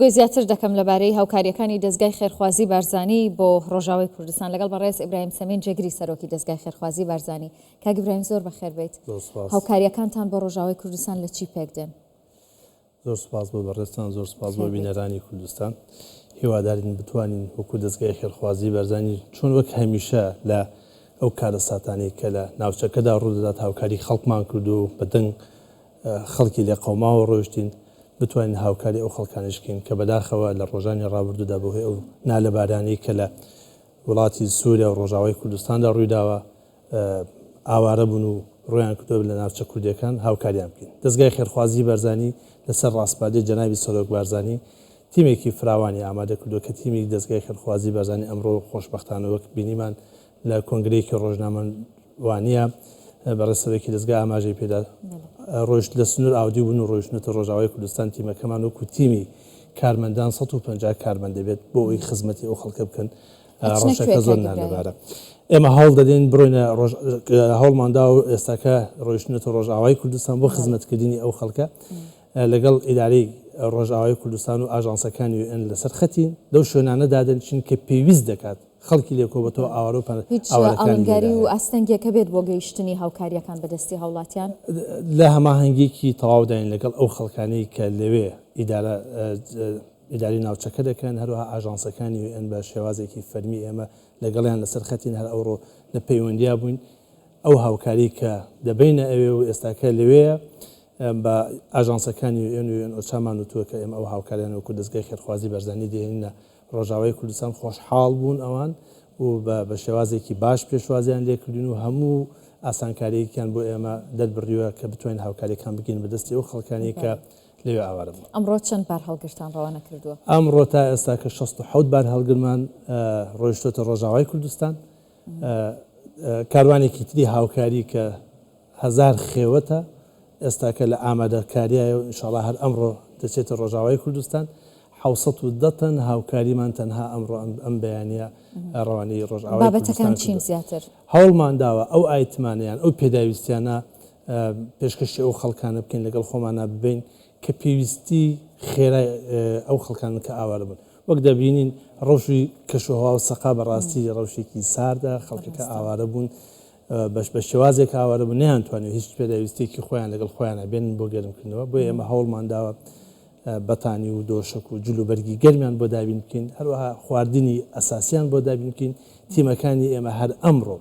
گوی زیاتر دەکەم لەبارەی هاوکاریەکانی دەستگای خێرخوازی بارزانی بۆ ڕۆژاوای کوردستان لەگەڵ بەڕێز ئیبراهیم سەمین جێگری سەرۆکی دەستگای خێرخوازی بارزانی. کاک ئیبراهیم زۆر بەخێر بیت. هاوکاریەکانتان بۆ ڕۆژاوای کوردستان لە چی پێک دێن؟ زۆر سپاس بۆ بەڕێزتان، زۆر سپاس بۆ بینەرانی کوردستان. هیوادارین بتوانین وەکو دەستگای خێرخوازی بارزانی چۆن وەک هەمیشە لە ئەو کارە ساتانەی کە لە ناوچەکەدا ڕوودەدات هاوکاری خەڵکمان کردو و بەدەنگ خەڵکی لێ قەوماوە ڕۆیشتین بتوانین هاوکاری ئەو خەڵکانشکین کە بەداخەوە لە ڕۆژانی ڕابردوودا بۆهۆی ئەو نالەبارانەی کە لە وڵاتی سووریا و ڕۆژاوای کوردستاندا ڕوویداوە ئاوارە بوون و ڕۆیان کردو لە ناوچە کوردیەکان هاوکاریان بکەین. دەستگای خێرخوازی بارزانی لەسەر ڕاستپاردەی جەنابی سەرۆک بارزانی تیمێکی فراوانی ئامادە کردو کە تیمی دەستگای خێرخوازی بارزانی ئەمڕۆ خۆشبەختانە وەک بینیمان لە کۆنگرەیەکی ڕۆژنامەوانیە بەڕێسەرێکی دەستگای ئاماژەی پێدا ڕۆیشت لە سنوور ئاودی بوون و ڕۆیشتنەوە ڕۆژاوای کوردستان تیمەکەمان وەکو تیمی کارمەندان 150 کارمەند دەبێت بۆ ئەوی خزمەتی ئەو خەڵکە بکەن. ڕۆژەکە زۆر نالەبارە. ئێمە هەوڵ دەدەین بڕۆینە هەوڵماندا و ئێستاکە ڕۆیشتنەوە ڕۆژاوای کوردستان بۆ خزمەتکردنی ئەو خەڵکە لەگەڵ ئیدارەی ڕۆژاوای کوردستان و ئاژانسەکانی UN لەسەر خەتین لەو شوێنانە دادەنچین کە پێویست دەکات خەڵکی لێکۆبەتەوە ئاوارە و ئاڵنگاری و ئاستەنگێکە بێت بۆ گەیشتنی هاوکاریەکان بەدەستی هاوڵاتیان لە هەماهەنگێکی تەواوداین لەگەڵ ئەو خەڵکانەی کە لەوێ ئیداری ناوچەکە دەکەن هەروەها ئاژانسەکانی UN بە شێوازێکی فەرمی ئێمە لەگەڵیان لەسەر خەتین هەر ئەوڕۆ لە پەیوەندیا بووین ئەو هاوکاری کە دەبینە ئەوێ و ئێستاکە لەوەیە بە ئاژانسەکانی UN ئۆچامان وتووە کە ئێمە ئەو هاوکاریان وەکو دەستگای خێرخوازی بارزانی دێنینە ڕۆژاوای کوردستان خۆشحاڵ بوون ئەوان و بە شێوازێکی باش پێشوازیان لێکردین و هەموو ئاسانکاریەکیان بۆ ئێمە دەربڕیوە کە بتوانین هاوکاریەکان بگین بەدەستی ئەو خەڵکانی کە لەوێ ئاوارە بوون. ئەمڕۆ چەند بار هەڵگرتان ڕەوانە کردووە؟ ئەمڕۆ تا ئێستا کە 67 بار هەڵگرمان ڕۆیشتۆتە ڕۆژاوای کوردستان. کاروانێکی تری هاوکاری کە 1000 خێوەتە ئێستاکە لە ئامادەکاریایە و ئینشاڵڵا هەر ئەمڕۆ دەچێتە ڕۆژاوای کوردستان. 710 تەن هاوکاریمان تەنها ئەمڕۆ ئەم بەیانیە ڕەوانەی ڕۆژاوای بابەتەکان چین زیاتر هەوڵمان داوە ئەو ئایتمانیان ئەو پێداویستیانە پێشکەشی ئەو خەڵکانە بکەین لەگەڵ خۆمانە ببین کە پێویستی خێرای ئەو خەڵکان کە ئاوارە بن وەک دەبینین ڕەوشی کەشوهوا و سەقا بەڕاستی ڕەوشێکی ساردا خەڵکەکە ئاوارە بوون بە شێوازێک ئاوارە بوون نەیانتوانێت هیچ پێداویستێکی خۆیان لەگەڵ خۆیانە بێنن بۆ گەرمکردنەوە بۆ ئێمە هەوڵمان داوە بەتانی و دۆشک و جلوبەرگی گەرمیان بۆ دابین بکەین هەروەها خواردنی ئەساسیان بۆ دابین بکەین. تیمەکانی ئێمە هەر ئەمڕۆ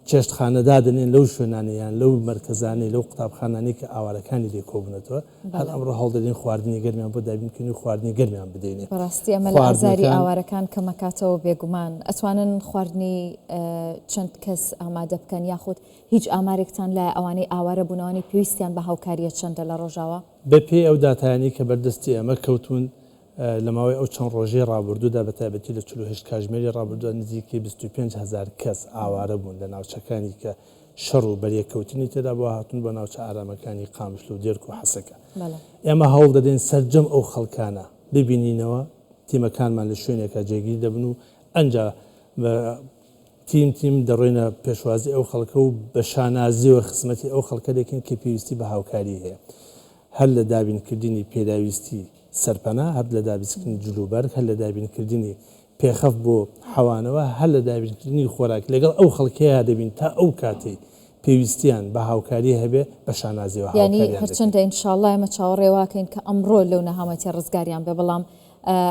چێشتخانە دادنێن لەو شوێنانەیان لەو مەرکەزانەی لەو قوتابخانانەی کە ئاوارەکانی لێکۆبنێتەوە هەر ئەمڕۆ هەڵدەدەین خواردنی گەرمیان بۆ دابین بکەین و خواردنی گەرمیان بدەینێ. بەڕاستی ئەمە لە ئازاری ئاوارەکان کەمەکاتەوە بێگومان ئەتوانن خواردنی چەند کەس ئامادە بکەن یاخود هیچ ئامارێکتان لە ئەوانەی ئاوارە بوونەوەی پێویستیان بە هاوکاریە چەندە لە ڕۆژاوە بەپێ ئەو داتایانی کە بەردەستی ئەمە کەوتون لە ماوەی ئەو چەند ڕۆژەی ڕابردوودا بەتایبەتی لە 48 کاتژمێری ڕابردووە نزیکەی 25,000 کەس ئاوارە بوون لە ناوچەکانی کە شەڕ و بەریەکەوتنی تێدا بۆ هاتون بە ناوچە ئارامەکانی قامشلو و دێرک و حەسەکە. ئێمە هەوڵ دەدەین سەرجەم ئەو خەڵکانە ببینینەوە تیمەکانمان لە شوێنێکە جێگیری دەبن و ئەنجا تیم دەڕۆینە پێشوازی ئەو خەڵکە و بە شانازیەوە خزمەتی ئەو خەڵکە دەکەین کە پێویستی بە هاوکاری هەیە هەر لە دابینکردنی پێداویستی سەرپەنا هەر لە دابینکردنی جلوبەرگ هەر لە دابینکردنی پێخەف بۆ حەوانەوە هەر لە دابینکردنی خۆراک لەگەڵ ئەو خەڵکەیە دەبین تا ئەو کاتەی پێویستیان بە هاوکاری هەبێ بە شانازیەوە ینی هەرچەندە ئینشاءڵڵا ئێمە چاوەڕێواکەین کە ئەمڕۆ لەو نەهامەتی ڕزگاریان بێ بەڵام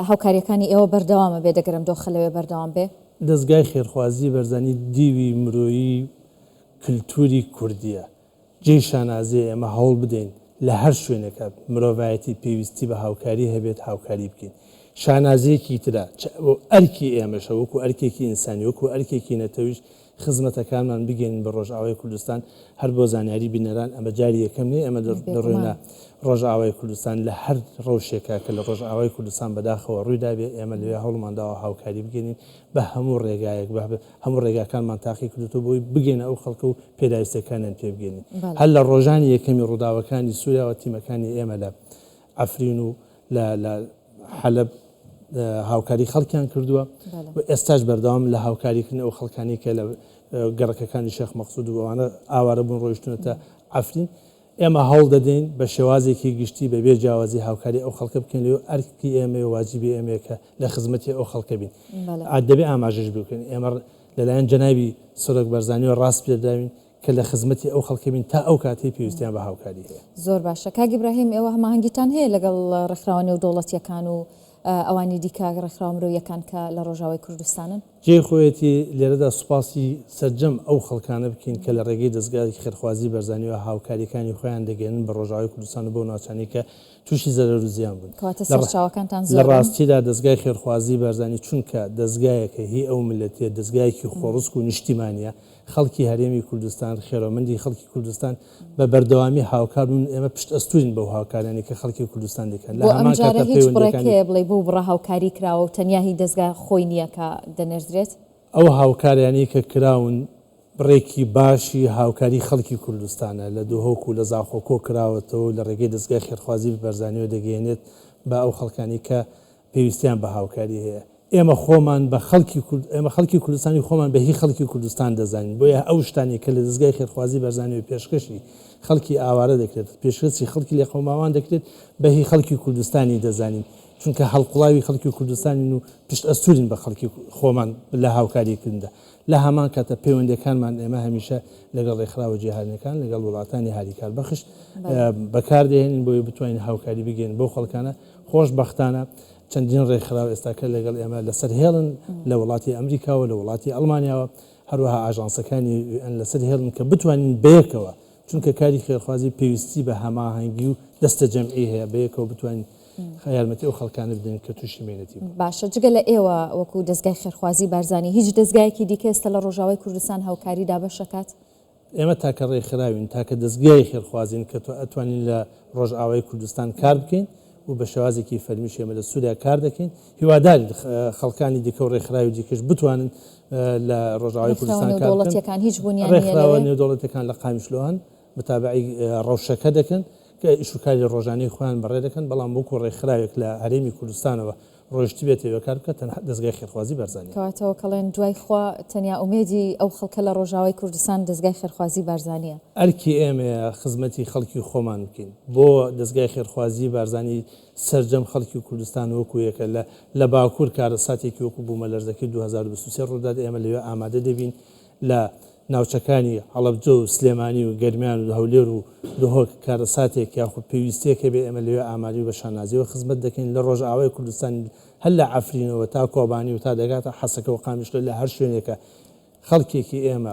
هاوکاریەکانی ئێوە بەردەوامە بێ دەگەرم دۆخە لەوێ بەردەوام بێ. دەستگای خێرخوازی بەرزانی دیوی مرۆیی کللتوری کوردیە جێی شانازیە ئێمە هەوڵ بدەین لە هەر شوێنێکە مرۆڤایەتی پێویستی بە هاوکاری هەبێت هاوکاری بکەین. شانازیەکی ترە ئەرکی ئێمەشە وەکو ئەرکێکی ئینسانی وەکو ئەرکێکی نەتەویش خزمەتەکانمان بگەین بە ڕۆژئاوای کوردستان هەر بۆ زانیاری بینەران ئەمە جاری یەکەم نیە ئەمە دەڕۆینە ڕۆژئاوای کوردستان لە هەر ڕەوشێکە کە لە ڕۆژئاوای کوردستان بەداخەوە ڕوویدا بێ ئێمە لەوێ هەوڵمانداوە هاوکاری بگەین بە هەموو ڕێگایەک هەموو ڕێگاکانمان تاقی کردوتەوە بۆی بگەینە ئەو خەڵکە و پێداویستەکانیان پێ بگەین. هەر لە ڕۆژانی یەکەمی ڕووداوەکانی سووریا و تیمەکانی ئێمە لە ئەفرین و لە حەلەب هاوکاری خەڵکیان کردووە و ئێستاش بەردەوام لە هاوکاریکردن ئەو خەڵکانی کە لە گەڕەکەەکانی شێخ مەقسوود و ئەوانە ئاوارە بوون ڕۆیشتونەتە ئەفرین ئێمە هەوڵ دەدەین بە شێوازێکی گشتی بەبێ جیاوازی هاوکاری ئەو خەڵکە بکەین و ئەرکی ئێمە واجبی ئێمەیەکە لە خزمەتی ئەو خەڵکە بین دەبێ ئاماژەش بکەین ئێمە لەلایەن جەنابی سەرۆک بەرزانی و ڕاست پێداوین کە لە خزمەتی ئەو خەڵکە بین تا ئەو کاتی پێویستیان بە هاوکاری هەیە. زۆر باشە کاک ئیبراهیم ئێوە هەماهەنگیتان هەیە لەگەڵ ڕێکخراوە نێودەوڵەتیەکان و ئەوانی دیکە ڕێکخراوە مرۆییەکان کە لە ڕۆژاوای کوردستانن؟ جێ خۆیەتی لێرەدا سوپاسی سەرجەم ئەو خەڵکانە بکەین کە لە ڕێگەی دەستگای خێرخوازی بەرزانیوە هاوکاریەکانی خۆیان دەگەێنن بە ڕۆژاوای کوردستان و بۆ ناوچانی کە تووشی زەرەر و زیان بوون. لە ڕاستیدا دەستگای خێرخوازی بەرزانی چونکە دەستگایەکە هی ئەو ملەتێ دەستگایەکی خۆڕسک و نیشتیمانە خەڵکی هەرێمی کوردستان خێرەوەمەندی خەڵکی کوردستان بە بەردەوامی هاوکار بوون ئێمە پشت ئەستورین بەو هاوکارانی کە خەڵکی کوردستان دەکەن لە هەمان کاتە پەیوەندیەکانی بڵێ بۆ بڕە هاوکاری کراوە و تەنیا هی دەستگای خۆی نییە کە دەنێردرێت ئەو هاوکاریانی کە کراون بڕێکی باشی هاوکاری خەڵکی کوردستانە لە دووهۆک و لە زاخۆکۆ کراوەتەوە لە ڕێگەی دەستگای خێرخوازی بەرزانیەوە دەگەێنێت بە ئەو خەڵکانی کە پێویستیان بە هاوکاری هەیە. ئێمە خۆمان بە ئێمە خەڵکی کوردستانی خۆمان بە هی خەڵکی کوردستان دەزانین بۆیە ئەو شتانی کە لە دەستگای خێرخوازی بەرزانیەوە پێشکەشی خەڵکی ئاوارە دەکرێت پێشکەشی خەڵکی لێ قەوماوان دەکرێت بە هی خەڵکی کوردستانی دەزانین چونکە هەڵقوڵاوی خەڵکی کوردستانی و پشت ئەستورین بە خەڵکی خۆمان لە هاوکاریکردندا لە هەمان کاتە پەیوەندیەکانمان ئێمە هەمیشە لەگەڵ ڕێکخراوە جیهانیەکان لەگەڵ وڵاتانی هاریکار بەخش بەکاردێنین بۆی بتوانین هاوکاری بگەین بۆ خەڵکانە خۆشبەختانە چەندین ڕێکخراو ئێستاکە لەگەڵ ئێمە لەسەر هێڵن لە وڵاتی ئەمریکاوە لە وڵاتی ئەڵمانیاوە هەروەها ئاژانسەکانی لەسەر هێڵن کە بتوانین بەیەکەوە چونکە کاری خێرخوازی پێویستی بە هەماهەنگی و دەستە جەمعی هەیە بەیەکەوە بتوانین یارمەتی ئەو خەڵکانە بدەین کە تووشی مێنەتی باشە. جگە لە ئێوە وەکو دەستگای خێرخوازی بارزانی هیچ دەستگایەکی دیکە ئێستا لە ڕۆژاوای کوردستان هاوکاری دابەشەکات؟ ئێمە تاکە ڕێکخراوین تاکە دەستگای خێرخوازین کە تۆ ئەتوانین لە ڕۆژئاوای کوردستان کار بکەین و بە شێوازێکی فەرمیش ئێمە لە سووریا کار دەکەین هیواداری خەڵکانی دیکە و ڕێکخراوی دیکەش بتوانن لە ڕۆژاوای کوردستان کار بکەن. هیچ بوونیان ڕێکخراوە نێودەوڵەتیەکان لە قامیشلۆهان بەتابعی ڕەوشەکە دەکەن کە ئیشوکاری ڕۆژانەی خۆیان بەڕێ دەکەن بەڵام وەکو ڕێکخراوێک لە هەرێمی کوردستانەوە ڕۆژتی بێتەوە کار بکە تەنها دەستگای خێرخوازی بەرزانی کەواتەوە کەڵێن دوای خوا تەنیا ئومێدی ئەو خەڵکە لە ڕۆژاوای کوردستان دەستگای خێرخوازی بارزانیە. ئەرکی ئێمە خزمەتی خەڵکی خۆمان بکەین بۆ دەستگای خێرخوازی بارزانی سەرجەم خەڵکی کوردستان وەکو یەکە لە باکوور کارە ساتێکی وەکو بوومە لەرزەکەی 2023 ڕووداد ئێمە لەوێ ئامادە دەبین لە ناوچەکانی هەڵەبجە و سلێمانی و گەرمیان و هەولێر و دهۆک کارە ساتێک یاخود پێویستەیەکە بێ ئێمە لەوێ ئامادەی بە شانازیەوە خزمەت دەکەین لە ڕۆژئاوای کوردستان هەر لە عەفرینەوە تا کۆبانی و تا دەگاتە حەسەکە و قامیشلۆ لە هەر شوێنێکە خەڵکێکی ئێمە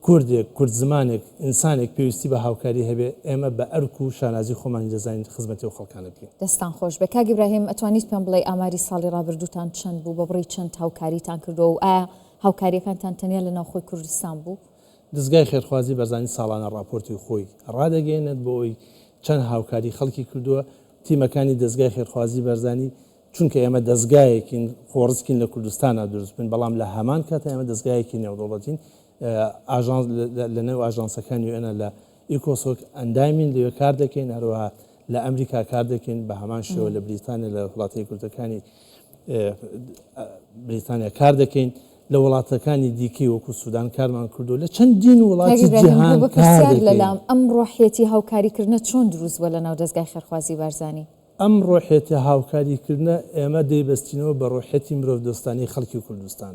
کوردێک کورد زمانێک ئینسانێک پێویستی بە هاوکاری هەبێ ئێمە بە ئەرک و شانازی خۆمانی دەزانین خزمەتی و خەڵکانە بکەین. دەستان خۆش بێ. کاک ئیبراهیم ئەتوانیت پێم بڵێ ئاماری ساڵی ڕابردووتان چەند بوو بە بڕی چەند هاوکاریتان کردووە و ئایا هاوکاریەکانتان تەنیا لە ناوخۆی کوردستان بوو؟ دەستگای خێرخوازی بەرزانی ساڵانە راپۆرتی خۆی ڕادەگەێنێت بۆ ئەوی چەند هاوکاری خەڵکی کردووە تیمەکانی دەستگای خێرخوازی بەرزانی چونکە ئێمە دەستگایەکین خۆڕسکین لە کوردستانە دروست بن بەڵام لە هەمان کاتە ئێمە دەستگایەکی نێودەوڵەتین لە نێو ئاژانسەکانی وێنە لە ئیکۆسۆک ئەندامین لەوێ کار دەکەین هەروەها لە ئەمریکا کار دەکەین بە هەمان شێوە لە بریتانیا لە وڵاتی کوردەکانی بریتانیا کار دەکەین لە وڵاتەکانی دیکەی وەکو سوودان کارمان کردو لە چەندین وڵاتی جیهان لەلام ئەم ڕۆحیەتی هاوکاریکردنە چۆن دروست بووە لە ناو دەستگای خێرخوازی بارزانی؟ ئەم ڕۆحیەتی هاوکاریکردنە ئێمە دەیبەستینەوە بە ڕۆحیەتی مرۆڤ دۆستانی خەڵکی کوردستان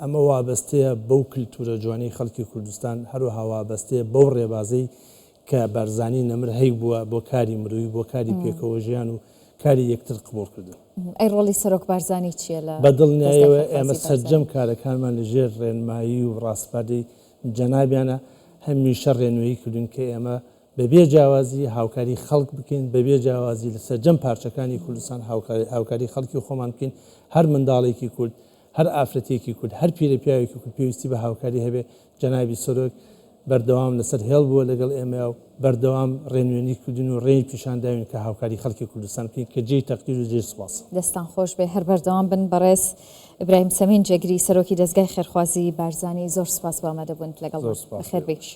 ئەمە وابەستەیە بەو کلتورە جوانەی خەڵکی کوردستان هەروەها وابەستەیە بەو ڕێبازەی کە بەرزانی نەمر هەی بووە بۆ کاری مروی بۆ کاری پێکەوە ژیان و کاری یەکتر قبول کردو. ئەی ڕۆڵی سەرۆک بارزانی چییە لە بەدڵنیایەوە ئێمە سەرجەم کارەکانمان لەژێر ڕێنمایی و ڕاستپەردەی جەنابیانە هەمیشە ڕێنمایی کردوون کە ئێمە بەبێ جیاوازی هاوکاری خەڵک بکەین بەبێ جیاوازی لە سەرجەم پارچەکانی کوردستان هاوکاری خەڵکی خۆمان بکەین هەر منداڵێکی کورد هەر ئافرەتێکی کورد هەر پیرەپیاوێکی کورد پێویستی بە هاوکاری هەبێ جەنابی سەرۆک بەردەوام لەسەر هێڵ بووە لەگەڵ ئێمە و بەردەوام ڕێنوێنی کردن و ڕێی پیشانداوین کە هاوکاری خەڵکی کوردستان بکەین کە جێی تەقدیر و جێی سوپاس. دەستان خۆش بێ هەر بەردەوام بن بەڕێز ئیبراهیم سەمین جێگری سەرۆکی دەستگای خێرخوازی بارزانی زۆر سوپاس بۆ ئامادەبوون لەگەڵ بەخێر بێش.